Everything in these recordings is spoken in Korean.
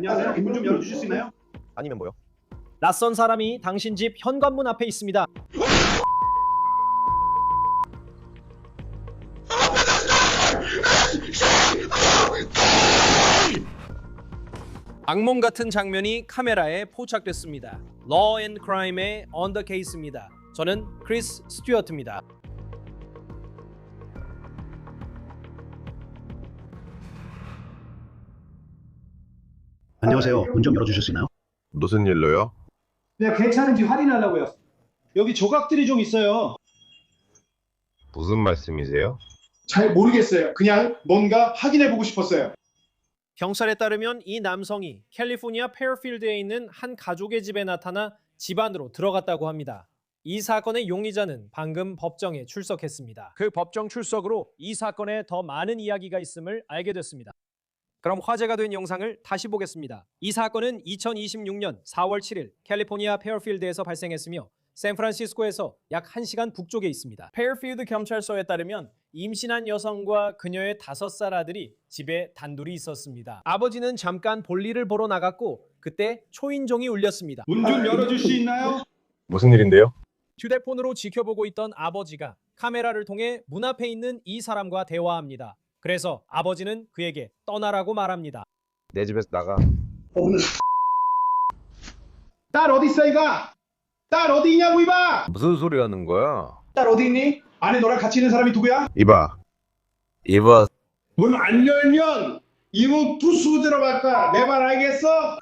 안녕하세요. 문 좀 열어주실 수 있나요? 아니면 뭐요? 낯선 사람이 당신 집 현관문 앞에 있습니다. 악몽 같은 장면이 카메라에 포착됐습니다. Law and Crime의 On the Case입니다. 저는 크리스 스튜어트입니다. 안녕하세요. 문 좀 열어주실 수 있나요? 무슨 일로요? 네, 괜찮은지 확인하려고요. 여기 조각들이 좀 있어요. 무슨 말씀이세요? 잘 모르겠어요. 그냥 뭔가 확인해보고 싶었어요. 경찰에 따르면 이 남성이 캘리포니아 페어필드에 있는 한 가족의 집에 나타나 집 안으로 들어갔다고 합니다. 이 사건의 용의자는 방금 법정에 출석했습니다. 그 법정 출석으로 이 사건에 더 많은 이야기가 있음을 알게 됐습니다. 그럼 화제가 된 영상을 다시 보겠습니다. 이 사건은 2026년 4월 7일 캘리포니아 페어필드에서 발생했으며 샌프란시스코에서 약 1시간 북쪽에 있습니다. 페어필드 경찰서에 따르면 임신한 여성과 그녀의 5살 아들이 집에 단둘이 있었습니다. 아버지는 잠깐 볼일을 보러 나갔고 그때 초인종이 울렸습니다. 문 좀 열어줄 수 있나요? 무슨 일인데요? 휴대폰으로 지켜보고 있던 아버지가 카메라를 통해 문 앞에 있는 이 사람과 대화합니다. 그래서 아버지는 그에게 떠나라고 말합니다. 내 집에서 나가. 딸 어디 있어 이가? 딸 어디 있냐고 이봐? 무슨 소리 하는 거야? 딸 어디 있니? 안에 너랑 같이 있는 사람이 누구야? 이봐. 문 안 열면 이문 부수고 들어갈 거야. 내 말 알겠어?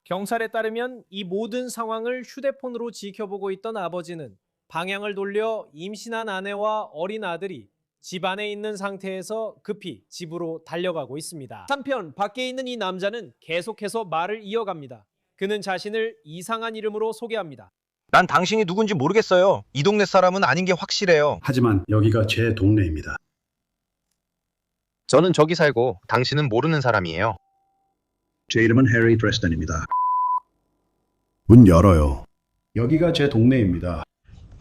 경찰에 따르면 이 모든 상황을 휴대폰으로 지켜보고 있던 아버지는 방향을 돌려 임신한 아내와 어린 아들이 집 안에 있는 상태에서 급히 집으로 달려가고 있습니다. 한편 밖에 있는 이 남자는 계속해서 말을 이어갑니다. 그는 자신을 이상한 이름으로 소개합니다. 난 당신이 누군지 모르겠어요. 이 동네 사람은 아닌 게 확실해요. 하지만 여기가 제 동네입니다. 저는 저기 살고 당신은 모르는 사람이에요. 제 이름은 해리 드레스덴입니다. 문 열어요. 여기가 제 동네입니다.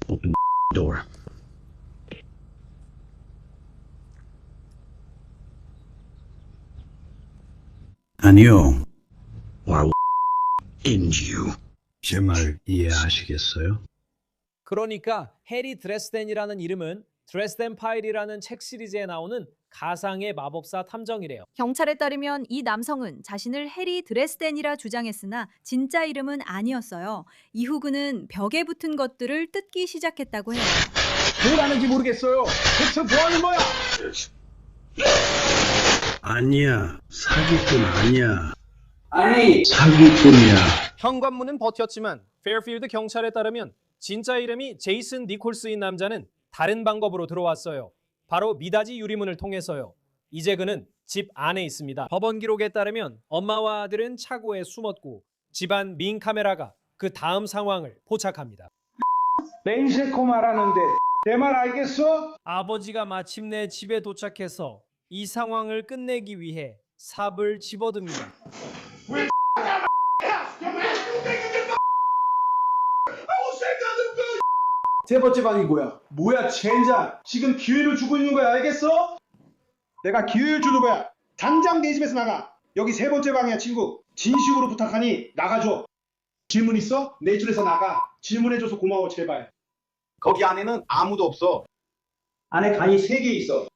Open door. 아니요. Why in you? 제 말 이해하시겠어요? 그러니까 해리 드레스덴이라는 이름은 드레스덴 파일이라는 책 시리즈에 나오는 가상의 마법사 탐정이래요. 경찰에 따르면 이 남성은 자신을 해리 드레스덴이라 주장했으나 진짜 이름은 아니었어요. 이후 그는 벽에 붙은 것들을 뜯기 시작했다고 해요. 뭘 하는지 모르겠어요. 대체 뭐 하는 거야? 아니야. 사기꾼 아니야. 아니. 사기꾼이야. 현관문은 버텼지만 페어필드 경찰에 따르면 진짜 이름이 제이슨 니콜스인 남자는 다른 방법으로 들어왔어요. 바로 미닫이 유리문을 통해서요. 이제 그는 집 안에 있습니다. 법원 기록에 따르면 엄마와 아들은 차고에 숨었고 집안 민 카메라가 그 다음 상황을 포착합니다. 맹세코 말하는데 내 말 알겠어? 아버지가 마침내 집에 도착해서 이 상황을 끝내기 위해 삽을 집어듭니다. 세 번째 방이 뭐야? 뭐야 젠장. 지금 기회를 주고 있는 거야 알겠어? 내가 기회를 주는 거야. 당장 내 집에서 나가. 여기 세 번째 방이야 친구. 진심으로 부탁하니 나가줘. 질문 있어? 내 집에서 나가. 질문해줘서 고마워 제발. 거기 안에는 아무도 없어. 안에 방이 3개 있어.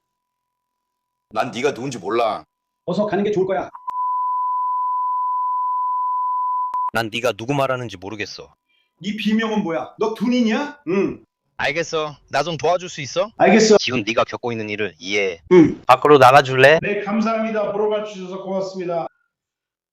난 네가 누군지 몰라. 어서 가는 게 좋을 거야. 난 네가 누구 말하는지 모르겠어. 네 비명은 뭐야? 너 군인이야? 응. 알겠어. 나 좀 도와줄 수 있어? 알겠어. 지금 네가 겪고 있는 일을 이해해. 응. 밖으로 나가줄래? 네 감사합니다. 보러 가주셔서 고맙습니다.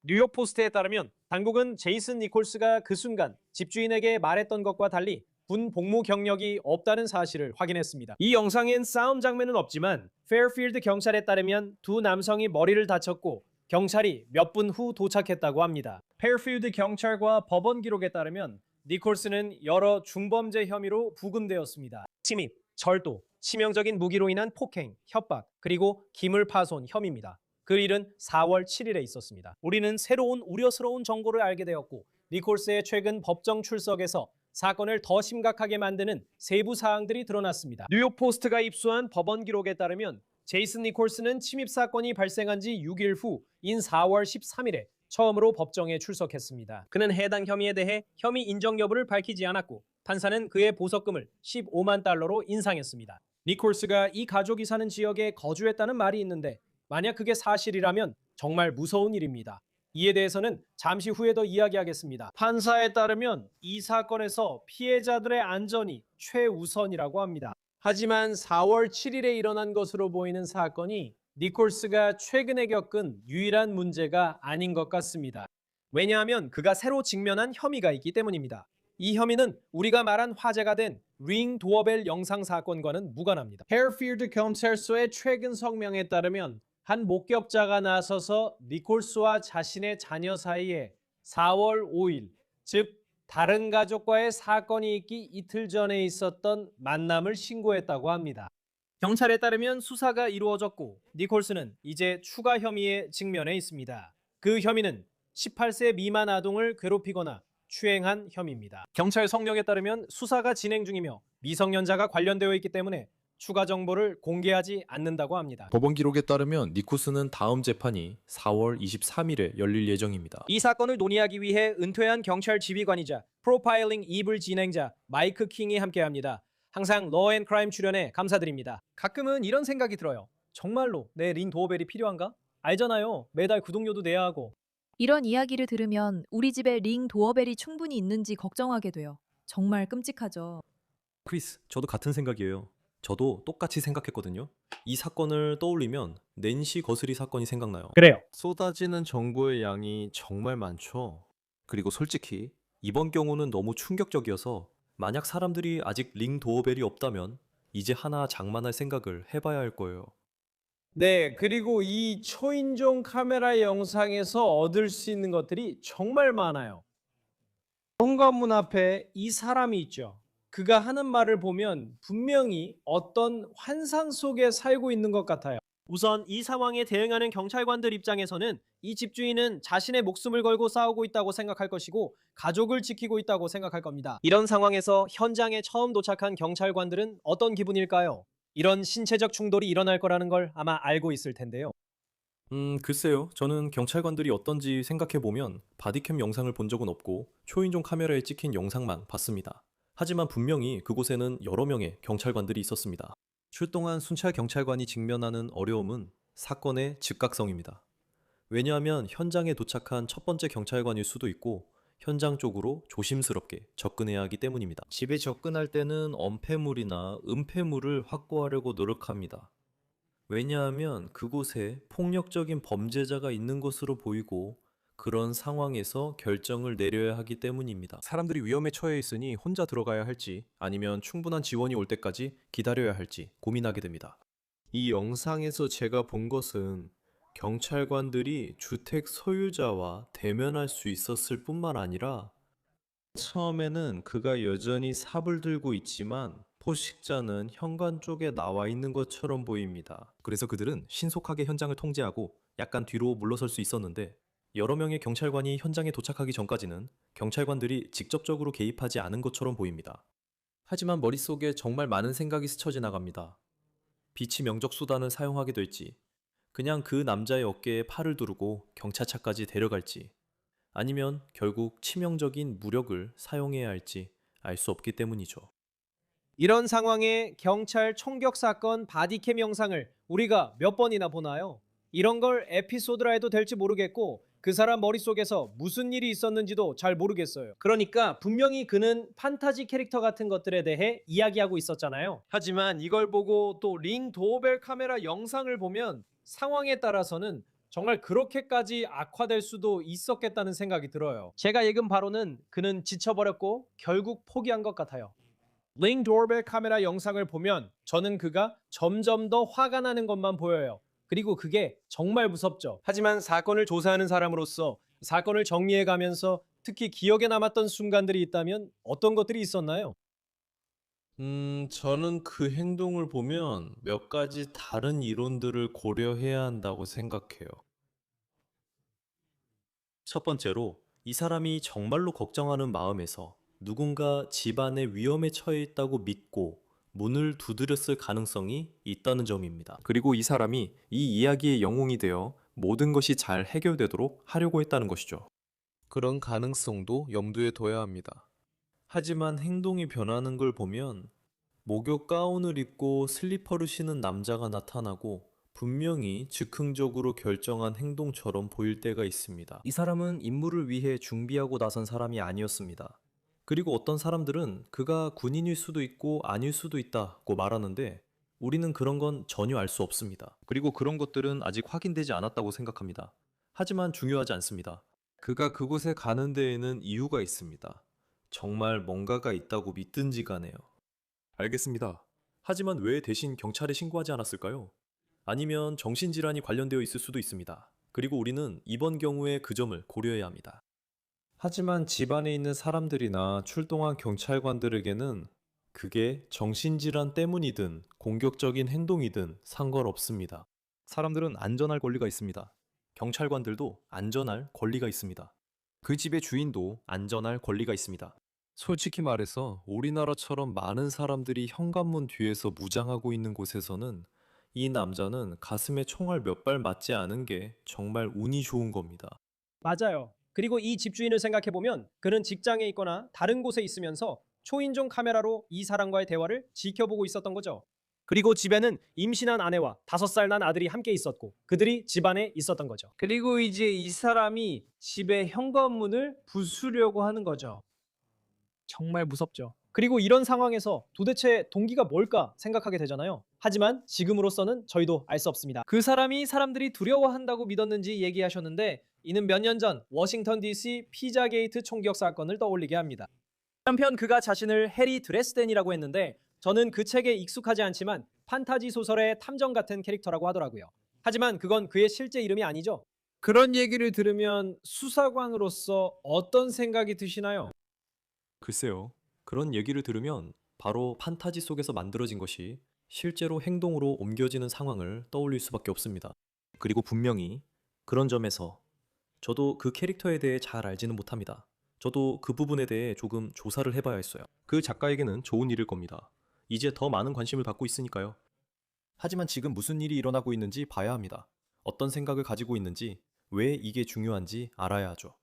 뉴욕 포스트에 따르면 당국은 제이슨 니콜스가 그 순간 집주인에게 말했던 것과 달리 군 복무 경력이 없다는 사실을 확인했습니다. 이 영상엔 싸움 장면은 없지만 페어필드 경찰에 따르면 두 남성이 머리를 다쳤고 경찰이 몇 분 후 도착했다고 합니다. 페어필드 경찰과 법원 기록에 따르면 니콜스는 여러 중범죄 혐의로 부금되었습니다. 침입, 절도, 치명적인 무기로 인한 폭행, 협박, 그리고 기물파손 혐의입니다. 그 일은 4월 7일에 있었습니다. 우리는 새로운 우려스러운 정보를 알게 되었고 니콜스의 최근 법정 출석에서 사건을 더 심각하게 만드는 세부 사항들이 드러났습니다. 뉴욕 포스트가 입수한 법원 기록에 따르면 제이슨 니콜스는 침입 사건이 발생한 지 6일 후인 4월 13일에 처음으로 법정에 출석했습니다. 그는 해당 혐의에 대해 혐의 인정 여부를 밝히지 않았고 판사는 그의 보석금을 15만 달러로 인상했습니다. 니콜스가 이 가족이 사는 지역에 거주했다는 말이 있는데 만약 그게 사실이라면 정말 무서운 일입니다. 이에 대해서는 잠시 후에 더 이야기하겠습니다. 판사에 따르면 이 사건에서 피해자들의 안전이 최우선이라고 합니다. 하지만 4월 7일에 일어난 것으로 보이는 사건이 니콜스가 최근에 겪은 유일한 문제가 아닌 것 같습니다. 왜냐하면 그가 새로 직면한 혐의가 있기 때문입니다. 이 혐의는 우리가 말한 화제가 된 링 도어벨 영상 사건과는 무관합니다. 헤어필드 경찰서의 최근 성명에 따르면 한 목격자가 나서서 니콜스와 자신의 자녀 사이에 4월 5일, 즉 다른 가족과의 사건이 있기 이틀 전에 있었던 만남을 신고했다고 합니다. 경찰에 따르면 수사가 이루어졌고 니콜스는 이제 추가 혐의에 직면해 있습니다. 그 혐의는 18세 미만 아동을 괴롭히거나 추행한 혐의입니다. 경찰 성명에 따르면 수사가 진행 중이며 미성년자가 관련되어 있기 때문에 추가 정보를 공개하지 않는다고 합니다. 법원 기록에 따르면 니코스는 다음 재판이 4월 23일에 열릴 예정입니다. 이 사건을 논의하기 위해 은퇴한 경찰 지휘관이자 프로파일링 2불 진행자 마이크 킹이 함께합니다. 항상 러앤크라임 출연에 감사드립니다. 가끔은 이런 생각이 들어요. 정말로 내 링 도어벨이 필요한가? 알잖아요. 매달 구독료도 내야 하고. 이런 이야기를 들으면 우리 집에 링 도어벨이 충분히 있는지 걱정하게 돼요. 정말 끔찍하죠. 크리스, 저도 같은 생각이에요. 저도 똑같이 생각했거든요. 이 사건을 떠올리면 낸시 거스리 사건이 생각나요. 그래요. 쏟아지는 정보의 양이 정말 많죠. 그리고 솔직히 이번 경우는 너무 충격적이어서 만약 사람들이 아직 링 도어벨이 없다면 이제 하나 장만할 생각을 해봐야 할 거예요. 네, 그리고 이 초인종 카메라 영상에서 얻을 수 있는 것들이 정말 많아요. 현관문 앞에 이 사람이 있죠. 그가 하는 말을 보면 분명히 어떤 환상 속에 살고 있는 것 같아요. 우선 이 상황에 대응하는 경찰관들 입장에서는 이 집주인은 자신의 목숨을 걸고 싸우고 있다고 생각할 것이고 가족을 지키고 있다고 생각할 겁니다. 이런 상황에서 현장에 처음 도착한 경찰관들은 어떤 기분일까요? 이런 신체적 충돌이 일어날 거라는 걸 아마 알고 있을 텐데요. 글쎄요. 저는 경찰관들이 어떤지 생각해보면 바디캠 영상을 본 적은 없고 초인종 카메라에 찍힌 영상만 봤습니다. 하지만 분명히 그곳에는 여러 명의 경찰관들이 있었습니다. 출동한 순찰 경찰관이 직면하는 어려움은 사건의 즉각성입니다. 왜냐하면 현장에 도착한 첫 번째 경찰관일 수도 있고 현장 쪽으로 조심스럽게 접근해야 하기 때문입니다. 집에 접근할 때는 엄폐물이나 은폐물을 확보하려고 노력합니다. 왜냐하면 그곳에 폭력적인 범죄자가 있는 것으로 보이고 그런 상황에서 결정을 내려야 하기 때문입니다. 사람들이 위험에 처해 있으니 혼자 들어가야 할지 아니면 충분한 지원이 올 때까지 기다려야 할지 고민하게 됩니다. 이 영상에서 제가 본 것은 경찰관들이 주택 소유자와 대면할 수 있었을 뿐만 아니라 처음에는 그가 여전히 삽을 들고 있지만 포식자는 현관 쪽에 나와 있는 것처럼 보입니다. 그래서 그들은 신속하게 현장을 통제하고 약간 뒤로 물러설 수 있었는데 여러 명의 경찰관이 현장에 도착하기 전까지는 경찰관들이 직접적으로 개입하지 않은 것처럼 보입니다. 하지만 머릿속에 정말 많은 생각이 스쳐 지나갑니다. 비치 명적 수단을 사용하게 될지, 그냥 그 남자의 어깨에 팔을 두르고 경찰차까지 데려갈지, 아니면 결국 치명적인 무력을 사용해야 할지 알 수 없기 때문이죠. 이런 상황에 경찰 총격 사건 바디캠 영상을 우리가 몇 번이나 보나요? 이런 걸 에피소드라 해도 될지 모르겠고 그 사람 머릿속에서 무슨 일이 있었는지도 잘 모르겠어요. 그러니까 분명히 그는 판타지 캐릭터 같은 것들에 대해 이야기하고 있었잖아요. 하지만 이걸 보고 또 링 도어벨 카메라 영상을 보면 상황에 따라서는 정말 그렇게까지 악화될 수도 있었겠다는 생각이 들어요. 제가 읽은 바로는 그는 지쳐버렸고 결국 포기한 것 같아요. 링 도어벨 카메라 영상을 보면 저는 그가 점점 더 화가 나는 것만 보여요. 그리고 그게 정말 무섭죠. 하지만 사건을 조사하는 사람으로서 사건을 정리해가면서 특히 기억에 남았던 순간들이 있다면 어떤 것들이 있었나요? 저는 그 행동을 보면 몇 가지 다른 이론들을 고려해야 한다고 생각해요. 첫 번째로, 이 사람이 정말로 걱정하는 마음에서 누군가 집안에 위험에 처해 있다고 믿고 문을 두드렸을 가능성이 있다는 점입니다. 그리고 이 사람이 이 이야기의 영웅이 되어 모든 것이 잘 해결되도록 하려고 했다는 것이죠. 그런 가능성도 염두에 둬야 합니다. 하지만 행동이 변하는 걸 보면 목욕 가운을 입고 슬리퍼를 신은 남자가 나타나고 분명히 즉흥적으로 결정한 행동처럼 보일 때가 있습니다. 이 사람은 임무를 위해 준비하고 나선 사람이 아니었습니다. 그리고 어떤 사람들은 그가 군인일 수도 있고 아닐 수도 있다고 말하는데 우리는 그런 건 전혀 알 수 없습니다. 그리고 그런 것들은 아직 확인되지 않았다고 생각합니다. 하지만 중요하지 않습니다. 그가 그곳에 가는 데에는 이유가 있습니다. 정말 뭔가가 있다고 믿든지 간에요. 알겠습니다. 하지만 왜 대신 경찰에 신고하지 않았을까요? 아니면 정신질환이 관련되어 있을 수도 있습니다. 그리고 우리는 이번 경우에 그 점을 고려해야 합니다. 하지만 집안에 있는 사람들이나 출동한 경찰관들에게는 그게 정신질환 때문이든 공격적인 행동이든 상관없습니다. 사람들은 안전할 권리가 있습니다. 경찰관들도 안전할 권리가 있습니다. 그 집의 주인도 안전할 권리가 있습니다. 솔직히 말해서 우리나라처럼 많은 사람들이 현관문 뒤에서 무장하고 있는 곳에서는 이 남자는 가슴에 총알 몇 발 맞지 않은 게 정말 운이 좋은 겁니다. 맞아요. 그리고 이 집주인을 생각해보면 그는 직장에 있거나 다른 곳에 있으면서 초인종 카메라로 이 사람과의 대화를 지켜보고 있었던 거죠. 그리고 집에는 임신한 아내와 5살 난 아들이 함께 있었고 그들이 집안에 있었던 거죠. 그리고 이제 이 사람이 집의 현관문을 부수려고 하는 거죠. 정말 무섭죠. 그리고 이런 상황에서 도대체 동기가 뭘까 생각하게 되잖아요. 하지만 지금으로서는 저희도 알 수 없습니다. 그 사람이 사람들이 두려워한다고 믿었는지 얘기하셨는데 이는 몇 년 전 워싱턴 DC 피자게이트 총격 사건을 떠올리게 합니다. 한편 그가 자신을 해리 드레스덴이라고 했는데 저는 그 책에 익숙하지 않지만 판타지 소설의 탐정 같은 캐릭터라고 하더라고요. 하지만 그건 그의 실제 이름이 아니죠. 그런 얘기를 들으면 수사관으로서 어떤 생각이 드시나요? 글쎄요. 그런 얘기를 들으면 바로 판타지 속에서 만들어진 것이 실제로 행동으로 옮겨지는 상황을 떠올릴 수밖에 없습니다. 그리고 분명히 그런 점에서 저도 그 캐릭터에 대해 잘 알지는 못합니다. 저도 그 부분에 대해 조금 조사를 해봐야 했어요. 그 작가에게는 좋은 일일 겁니다. 이제 더 많은 관심을 받고 있으니까요. 하지만 지금 무슨 일이 일어나고 있는지 봐야 합니다. 어떤 생각을 가지고 있는지, 왜 이게 중요한지 알아야 하죠.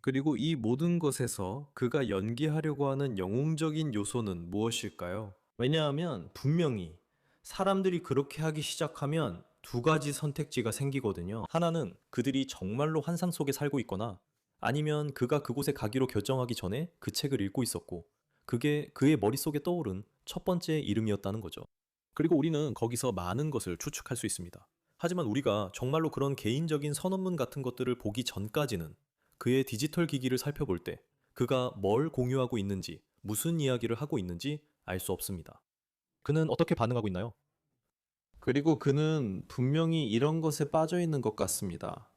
그리고 이 모든 것에서 그가 연기하려고 하는 영웅적인 요소는 무엇일까요? 왜냐하면 분명히 사람들이 그렇게 하기 시작하면 두 가지 선택지가 생기거든요. 하나는 그들이 정말로 환상 속에 살고 있거나 아니면 그가 그곳에 가기로 결정하기 전에 그 책을 읽고 있었고 그게 그의 머릿속에 떠오른 첫 번째 이름이었다는 거죠. 그리고 우리는 거기서 많은 것을 추측할 수 있습니다. 하지만 우리가 정말로 그런 개인적인 선언문 같은 것들을 보기 전까지는 그의 디지털 기기를 살펴볼 때 그가 뭘 공유하고 있는지, 무슨 이야기를 하고 있는지 알 수 없습니다. 그는 어떻게 반응하고 있나요? 그리고 그는 분명히 이런 것에 빠져 있는 것 같습니다.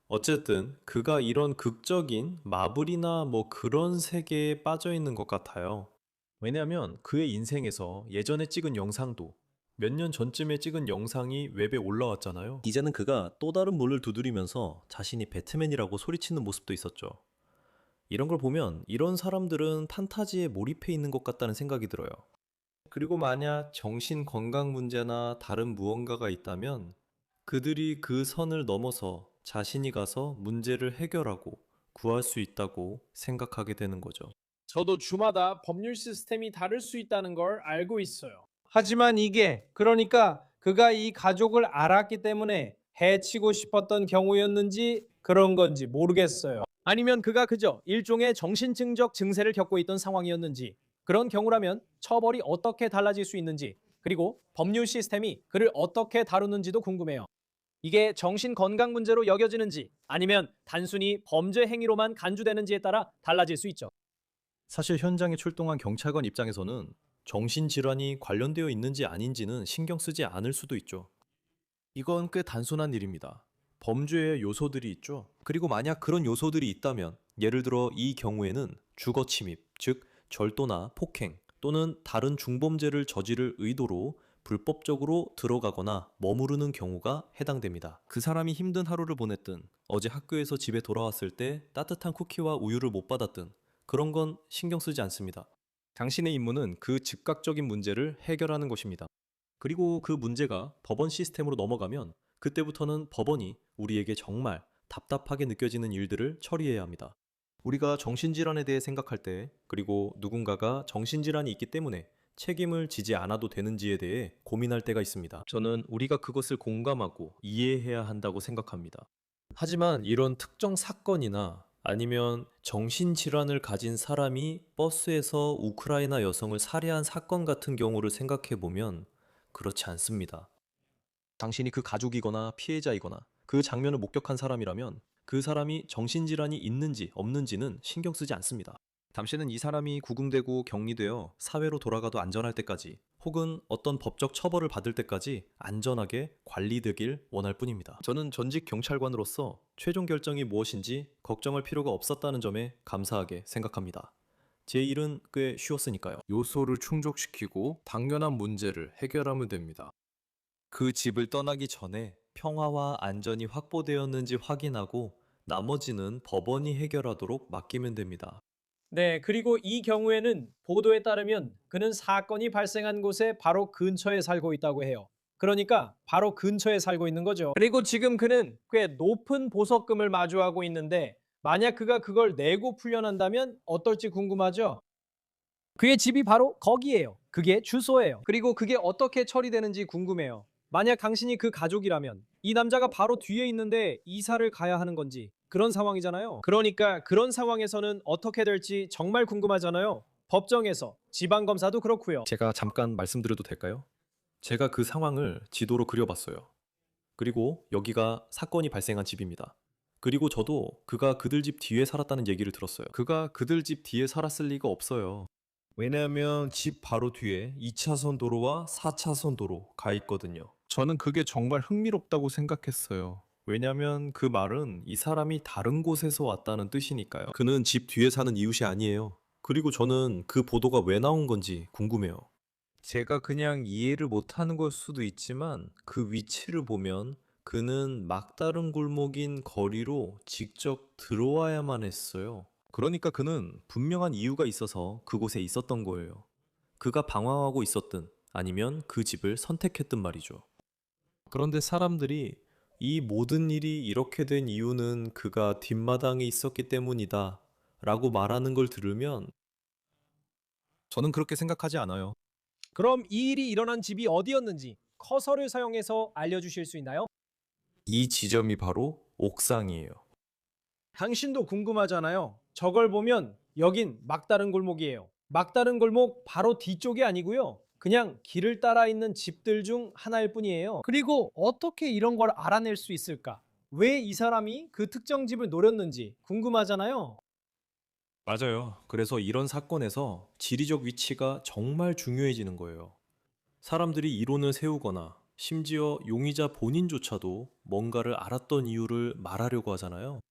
어쨌든 그가 이런 극적인 마블이나 뭐 그런 세계에 빠져 있는 것 같아요. 왜냐하면 그의 인생에서 예전에 찍은 영상도 몇 년 전쯤에 찍은 영상이 웹에 올라왔잖아요. 이제는 그가 또 다른 문을 두드리면서 자신이 배트맨이라고 소리치는 모습도 있었죠. 이런 걸 보면 이런 사람들은 판타지에 몰입해 있는 것 같다는 생각이 들어요. 그리고 만약 정신 건강 문제나 다른 무언가가 있다면 그들이 그 선을 넘어서 자신이 가서 문제를 해결하고 구할 수 있다고 생각하게 되는 거죠. 저도 주마다 법률 시스템이 다를 수 있다는 걸 알고 있어요. 하지만 이게 그러니까 그가 이 가족을 알았기 때문에 해치고 싶었던 경우였는지 그런 건지 모르겠어요. 아니면 그가 그저 일종의 정신증적 증세를 겪고 있던 상황이었는지 그런 경우라면 처벌이 어떻게 달라질 수 있는지 그리고 법률 시스템이 그를 어떻게 다루는지도 궁금해요. 이게 정신 건강 문제로 여겨지는지 아니면 단순히 범죄 행위로만 간주되는지에 따라 달라질 수 있죠. 사실 현장에 출동한 경찰관 입장에서는 정신질환이 관련되어 있는지 아닌지는 신경 쓰지 않을 수도 있죠. 이건 꽤 단순한 일입니다. 범죄의 요소들이 있죠. 그리고 만약 그런 요소들이 있다면 예를 들어 이 경우에는 주거 침입, 즉 절도나 폭행 또는 다른 중범죄를 저지를 의도로 불법적으로 들어가거나 머무르는 경우가 해당됩니다. 그 사람이 힘든 하루를 보냈든 어제 학교에서 집에 돌아왔을 때 따뜻한 쿠키와 우유를 못 받았든 그런 건 신경 쓰지 않습니다. 당신의 임무는 그 즉각적인 문제를 해결하는 것입니다. 그리고 그 문제가 법원 시스템으로 넘어가면 그때부터는 법원이 우리에게 정말 답답하게 느껴지는 일들을 처리해야 합니다. 우리가 정신질환에 대해 생각할 때, 그리고 누군가가 정신질환이 있기 때문에 책임을 지지 않아도 되는지에 대해 고민할 때가 있습니다. 저는 우리가 그것을 공감하고 이해해야 한다고 생각합니다. 하지만 이런 특정 사건이나 아니면 정신질환을 가진 사람이 버스에서 우크라이나 여성을 살해한 사건 같은 경우를 생각해 보면 그렇지 않습니다. 당신이 그 가족이거나 피해자이거나 그 장면을 목격한 사람이라면 그 사람이 정신질환이 있는지 없는지는 신경 쓰지 않습니다. 당신은 이 사람이 구금되고 격리되어 사회로 돌아가도 안전할 때까지, 혹은 어떤 법적 처벌을 받을 때까지 안전하게 관리되길 원할 뿐입니다. 저는 전직 경찰관으로서 최종 결정이 무엇인지 걱정할 필요가 없었다는 점에 감사하게 생각합니다. 제 일은 꽤 쉬웠으니까요. 요소를 충족시키고 당연한 문제를 해결하면 됩니다. 그 집을 떠나기 전에 평화와 안전이 확보되었는지 확인하고 나머지는 법원이 해결하도록 맡기면 됩니다. 네, 그리고 이 경우에는 보도에 따르면 그는 사건이 발생한 곳에 바로 근처에 살고 있다고 해요. 그러니까 바로 근처에 살고 있는 거죠. 그리고 지금 그는 꽤 높은 보석금을 마주하고 있는데 만약 그가 그걸 내고 풀려난다면 어떨지 궁금하죠? 그의 집이 바로 거기예요. 그게 주소예요. 그리고 그게 어떻게 처리되는지 궁금해요. 만약 당신이 그 가족이라면 이 남자가 바로 뒤에 있는데 이사를 가야 하는 건지, 그런 상황이잖아요. 그러니까 그런 상황에서는 어떻게 될지 정말 궁금하잖아요. 법정에서, 지방검사도 그렇고요. 제가 잠깐 말씀드려도 될까요? 제가 그 상황을 지도로 그려봤어요. 그리고 여기가 사건이 발생한 집입니다. 그리고 저도 그가 그들 집 뒤에 살았다는 얘기를 들었어요. 그가 그들 집 뒤에 살았을 리가 없어요. 왜냐하면 집 바로 뒤에 2차선 도로와 4차선 도로가 있거든요. 저는 그게 정말 흥미롭다고 생각했어요. 왜냐면 그 말은 이 사람이 다른 곳에서 왔다는 뜻이니까요. 그는 집 뒤에 사는 이웃이 아니에요. 그리고 저는 그 보도가 왜 나온 건지 궁금해요. 제가 그냥 이해를 못하는 걸 수도 있지만 그 위치를 보면 그는 막다른 골목인 거리로 직접 들어와야만 했어요. 그러니까 그는 분명한 이유가 있어서 그곳에 있었던 거예요. 그가 방황하고 있었든 아니면 그 집을 선택했든 말이죠. 그런데 사람들이 이 모든 일이 이렇게 된 이유는 그가 뒷마당에 있었기 때문이다 라고 말하는 걸 들으면 저는 그렇게 생각하지 않아요. 그럼 이 일이 일어난 집이 어디였는지 커서를 사용해서 알려주실 수 있나요? 이 지점이 바로 옥상이에요. 당신도 궁금하잖아요. 저걸 보면 여긴 막다른 골목이에요. 막다른 골목 바로 뒤쪽이 아니고요. 그냥 길을 따라 있는 집들 중 하나일 뿐이에요. 그리고 어떻게 이런 걸 알아낼 수 있을까? 왜 이 사람이 그 특정 집을 노렸는지 궁금하잖아요. 맞아요. 그래서 이런 사건에서 지리적 위치가 정말 중요해지는 거예요. 사람들이 이론을 세우거나 심지어 용의자 본인조차도 뭔가를 알았던 이유를 말하려고 하잖아요.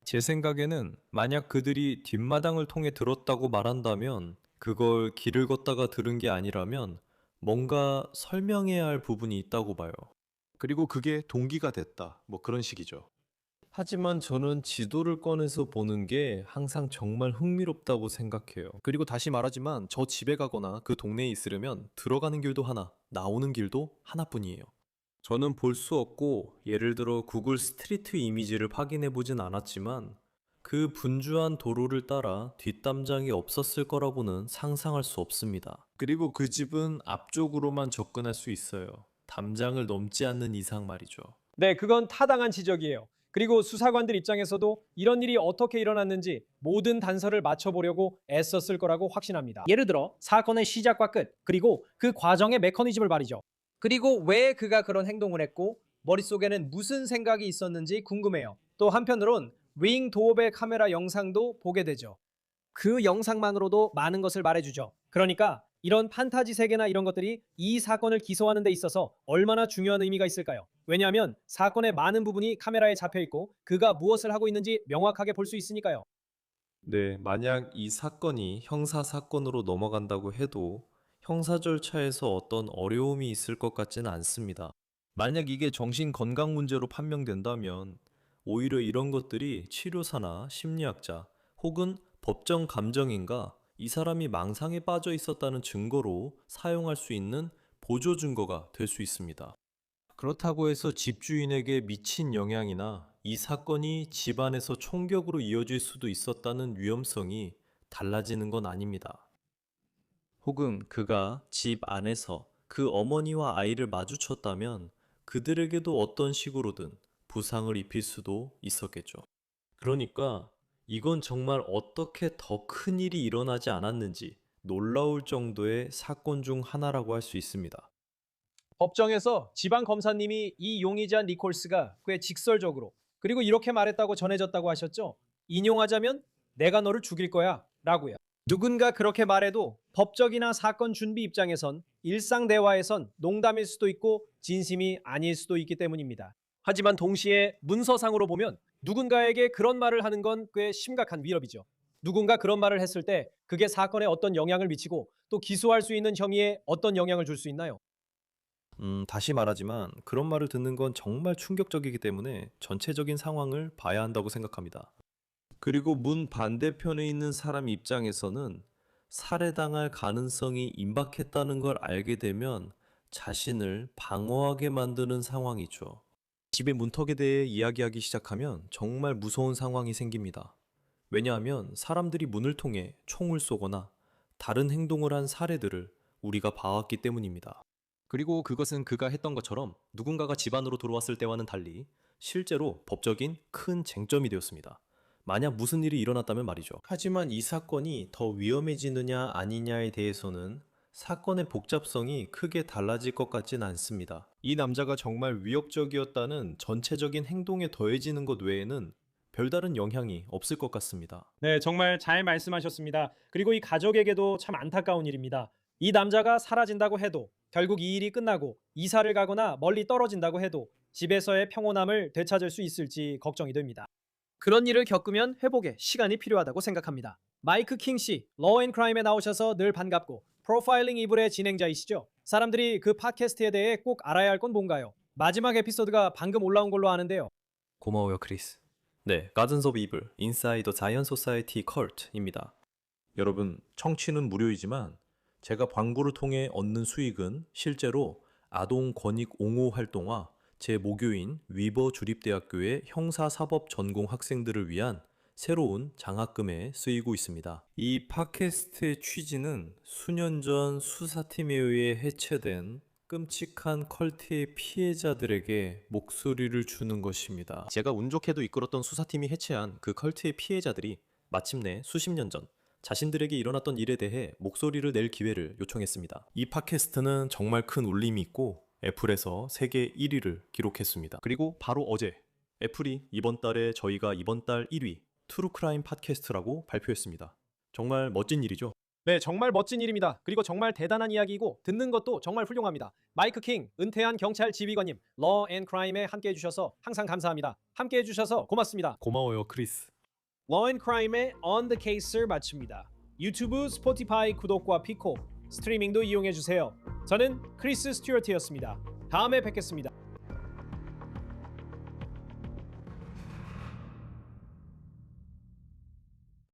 제 생각에는 만약 그들이 뒷마당을 통해 들었다고 말한다면 그걸 길을 걷다가 들은 게 아니라면 뭔가 설명해야 할 부분이 있다고 봐요. 그리고 그게 동기가 됐다. 뭐 그런 식이죠. 하지만 저는 지도를 꺼내서 보는 게 항상 정말 흥미롭다고 생각해요. 그리고 다시 말하지만 저 집에 가거나 그 동네에 있으려면 들어가는 길도 하나, 나오는 길도 하나뿐이에요. 저는 볼 수 없고 예를 들어 구글 스트리트 이미지를 확인해 보진 않았지만 그 분주한 도로를 따라 뒷담장이 없었을 거라고는 상상할 수 없습니다. 그리고 그 집은 앞쪽으로만 접근할 수 있어요. 담장을 넘지 않는 이상 말이죠. 네, 그건 타당한 지적이에요. 그리고 수사관들 입장에서도 이런 일이 어떻게 일어났는지 모든 단서를 맞춰보려고 애썼을 거라고 확신합니다. 예를 들어 사건의 시작과 끝, 그리고 그 과정의 메커니즘을 말이죠. 그리고 왜 그가 그런 행동을 했고 머릿속에는 무슨 생각이 있었는지 궁금해요. 또 한편으론 링 도어벨 카메라 영상도 보게 되죠. 그 영상만으로도 많은 것을 말해주죠. 그러니까 이런 판타지 세계나 이런 것들이 이 사건을 기소하는 데 있어서 얼마나 중요한 의미가 있을까요? 왜냐하면 사건의 많은 부분이 카메라에 잡혀있고 그가 무엇을 하고 있는지 명확하게 볼 수 있으니까요. 네, 만약 이 사건이 형사 사건으로 넘어간다고 해도 형사 절차에서 어떤 어려움이 있을 것 같지는 않습니다. 만약 이게 정신건강 문제로 판명된다면 오히려 이런 것들이 치료사나 심리학자 혹은 법정 감정인가 이 사람이 망상에 빠져 있었다는 증거로 사용할 수 있는 보조 증거가 될 수 있습니다. 그렇다고 해서 집주인에게 미친 영향이나 이 사건이 집안에서 총격으로 이어질 수도 있었다는 위험성이 달라지는 건 아닙니다. 혹은 그가 집 안에서 그 어머니와 아이를 마주쳤다면 그들에게도 어떤 식으로든 부상을 입힐 수도 있었겠죠. 그러니까 이건 정말 어떻게 더 큰 일이 일어나지 않았는지 놀라울 정도의 사건 중 하나라고 할 수 있습니다. 법정에서 지방 검사님이 이 용의자 니콜스가 꽤 직설적으로 그리고 이렇게 말했다고 전해졌다고 하셨죠. 인용하자면 내가 너를 죽일 거야 라고요. 누군가 그렇게 말해도 법적이나 사건 준비 입장에선 일상 대화에선 농담일 수도 있고 진심이 아닐 수도 있기 때문입니다. 하지만 동시에 문서상으로 보면 누군가에게 그런 말을 하는 건 꽤 심각한 위협이죠. 누군가 그런 말을 했을 때 그게 사건에 어떤 영향을 미치고 또 기소할 수 있는 혐의에 어떤 영향을 줄 수 있나요? 다시 말하지만 그런 말을 듣는 건 정말 충격적이기 때문에 전체적인 상황을 봐야 한다고 생각합니다. 그리고 문 반대편에 있는 사람 입장에서는 살해당할 가능성이 임박했다는 걸 알게 되면 자신을 방어하게 만드는 상황이죠. 집의 문턱에 대해 이야기하기 시작하면 정말 무서운 상황이 생깁니다. 왜냐하면 사람들이 문을 통해 총을 쏘거나 다른 행동을 한 사례들을 우리가 봐왔기 때문입니다. 그리고 그것은 그가 했던 것처럼 누군가가 집 안으로 들어왔을 때와는 달리 실제로 법적인 큰 쟁점이 되었습니다. 만약 무슨 일이 일어났다면 말이죠. 하지만 이 사건이 더 위험해지느냐 아니냐에 대해서는 사건의 복잡성이 크게 달라질 것 같진 않습니다. 이 남자가 정말 위협적이었다는 전체적인 행동에 더해지는 것 외에는 별다른 영향이 없을 것 같습니다. 네, 정말 잘 말씀하셨습니다. 그리고 이 가족에게도 참 안타까운 일입니다. 이 남자가 사라진다고 해도 결국 이 일이 끝나고 이사를 가거나 멀리 떨어진다고 해도 집에서의 평온함을 되찾을 수 있을지 걱정이 됩니다. 그런 일을 겪으면 회복에 시간이 필요하다고 생각합니다. 마이크 킹 씨, 러앤크라임에 나오셔서 늘 반갑고 프로파일링 이불의 진행자이시죠. 사람들이 그 팟캐스트에 대해 꼭 알아야 할 건 뭔가요? 마지막 에피소드가 방금 올라온 걸로 아는데요. 고마워요, 크리스. 네, 가든스 오브 이블, 인사이드 더 자이언 소사이티 컬트입니다. 여러분, 청취는 무료이지만 제가 광고를 통해 얻는 수익은 실제로 아동 권익 옹호 활동과 제 모교인 위버 주립대학교의 형사사법 전공 학생들을 위한 새로운 장학금에 쓰이고 있습니다. 이 팟캐스트의 취지는 수년 전 수사팀에 의해 해체된 끔찍한 컬트의 피해자들에게 목소리를 주는 것입니다. 제가 운 좋게도 이끌었던 수사팀이 해체한 그 컬트의 피해자들이 마침내 수십 년 전 자신들에게 일어났던 일에 대해 목소리를 낼 기회를 요청했습니다. 이 팟캐스트는 정말 큰 울림이 있고 애플에서 세계 1위를 기록했습니다. 그리고 바로 어제 애플이 이번 달에 저희가 이번 달 1위 트루크라임 팟캐스트라고 발표했습니다. 정말 멋진 일이죠. 네, 정말 멋진 일입니다. 그리고 정말 대단한 이야기이고 듣는 것도 정말 훌륭합니다. 마이크 킹, 은퇴한 경찰 지휘관님, 러앤크라임에 함께해 주셔서 항상 감사합니다. 함께해 주셔서 고맙습니다. 고마워요, 크리스. 러앤크라임의 On the Case를 마칩니다. 유튜브, 스포티파이 구독과 피코, 스트리밍도 이용해 주세요. 저는 크리스 스튜어트였습니다. 다음에 뵙겠습니다.